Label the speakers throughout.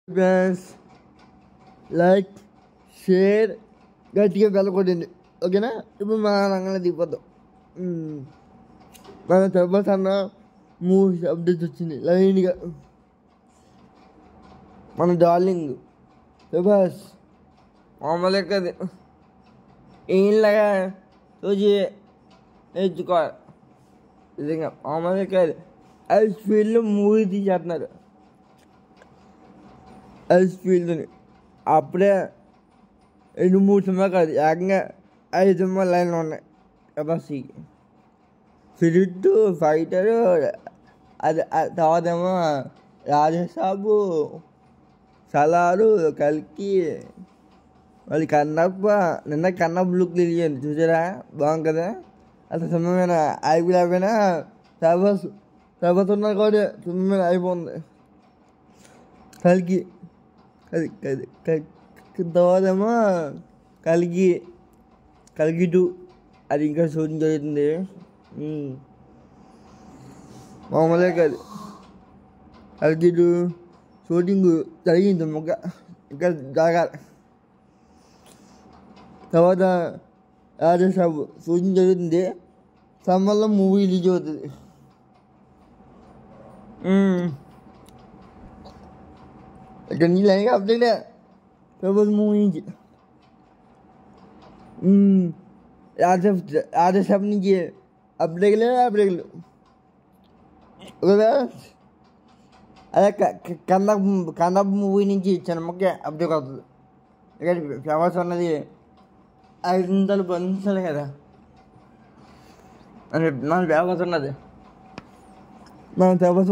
Speaker 1: Friends like share గట్టిగా వెళ్ళకూడదండి ఓకేనా. ఇప్పుడు మన రంగంలో దిగిపోతాం. మన తర్వాత అన్న మూవీస్ అప్డేట్స్ వచ్చింది లైన్గా. మన డార్లింగ్ ప్రభాస్ మామూలుగా కాదు, ఈయనలాగా రోజు నేర్చుకోవాలి నిజంగా. మామూలుగా కాదు, ఐ స్పీడ్లో మూవీ తీసేస్తున్నారు. ఐస్ఫీల్డ్ని అప్పుడే 2-3 సినిమా కాదు, ఏకంగా 5 సినిమాలు లైన్లో ఉన్నాయి ప్రభాస్కి. స్పిరిట్, ఫైటరు, అది తర్వాత ఏమో రాజసాబు, సలారు, కల్కి, మళ్ళీ కన్నప్ప. నిన్న కన్నప్ప లుక్ తెలియదు చూసారా, బాగుంది కదా. అసలు సినిమా మీద అయిపోయినా ప్రభాస్ ఉన్నారు కాబట్టి సినిమా మీద అయిపోతుంది. కల్కి తర్వాత ఏమో కల్కి 2 అది ఇంకా షూటింగ్ జరుగుతుంది. మామూలుగా కాదు, కల్కి 2 షూటింగ్ జరిగింది, ఇంకా జరగాలి. తర్వాత రాజసాబు షూటింగ్ జరుగుతుంది, సమ్మర్లో మూవీ రిలీజ్ అవుతుంది. ఇక్కడ నుంచి లైన్గా అప్డేట్ ప్రభాస్ మూవీ నుంచి. రాజసాబ్ నుంచి అప్డేట్లే అదే కన్నప్ప మూవీ నుంచి చిన్నమ్మకే అప్డేట్ అవుతుంది. ఇక్కడ ప్రభాస్ ఉన్నది 500 బంచాలి కదా, మన ప్రభాస్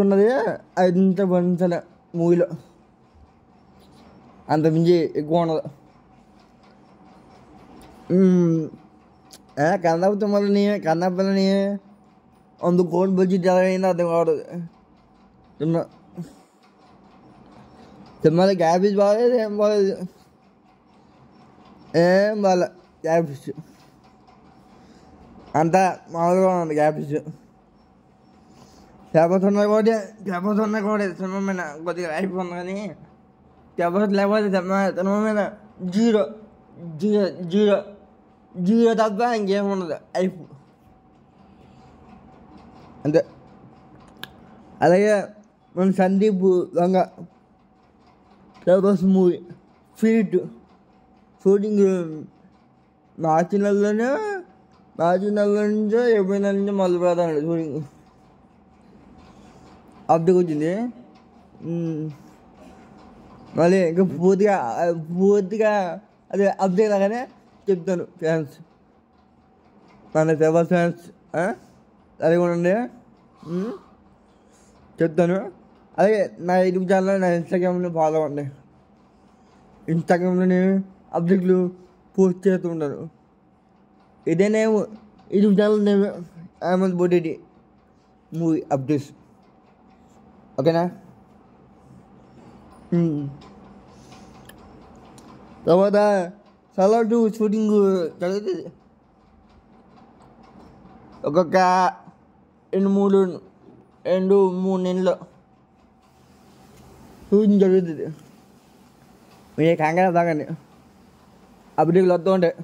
Speaker 1: ఉన్నది 500 బంచాలి మూవీలో, అంతమించి ఎక్కువ ఉండదు. కన్నప్పని 100 కోట్ల బడ్జెట్ ఎలా అయిందో అర్థం కావడదు. సినిమాలో గ్యాపీస్ బాగాలేదు, ఏం బాగాలేదు, గ్యాపీస్ అంతా మామూలుగా ఉంది. గ్యాపీస్ పేపర్స్ ఉన్నాయి కూడా సినిమా మీద కొద్దిగా అయిపోతుంది, కానీ పేపర్స్ లేకపోతే సినిమా మీద జీరో తప్ప ఇంకేముండదు, అయిపో అంతే. అలాగే మన సందీప్ వంగ ప్రభాస్ మూవీ స్పిరిట్ షూటింగ్ మార్చి నెల నుంచో ఏప్రిల్ నెల నుంచో మొదలు పెడతాడు షూటింగ్. అప్డేట్ వచ్చింది. మళ్ళీ ఇంకా పూర్తిగా అదే అప్డేట్ లాగానే చెప్తాను ఫ్యాన్స్, మన ప్రభాస్ ఫ్యాన్స్ అలాగే ఉండండి, చెప్తాను. అలాగే నా యూట్యూబ్ ఛానల్, నా ఇన్స్టాగ్రామ్లో ఫాలో అవ్వండి. ఇన్స్టాగ్రామ్లో అప్డేట్లు పోస్ట్ చేస్తూ ఉంటాను. ఇదే name YouTube channel name Ahmed Bodeti movie updates, ఓకేనా. తర్వాత సలార్ 2 షూటింగ్ జరుగుతుంది. ఒక్కొక్క 2-3 నెలల్లో షూటింగ్ జరుగుతుంది. మీరు కంగారు తాగండి, అప్డేట్లు వస్తూ ఉంటాయి.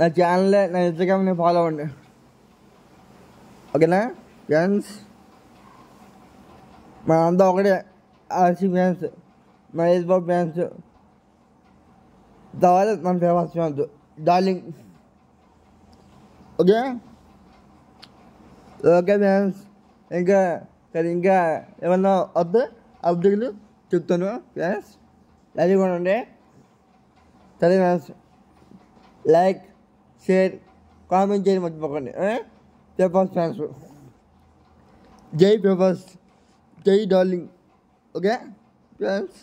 Speaker 1: నా ఛానల్, నా ఇన్స్టాగ్రామ్ని ఫాలో అవ్వండి, ఓకేనా ఫ్రెండ్స్. మనంతా ఒకటే, RC fans, Mahesh Babu fans, తర్వాత మన Prabhas fans darling, okay fans. ఇంకా ఏమన్నా వద్దు అప్డేట్లు చెప్తాను ఫ్యాన్స్, అది కూడా ఉండే. సరే ఫ్యాన్స్, లైక్ షేర్ కామెంట్ చేయడం మర్చిపోకండి. ప్రభాస్ ఫ్యాన్స్, జై ప్రభాస్, జై డార్లింగ్, ఓకే ఫ్రెండ్స్.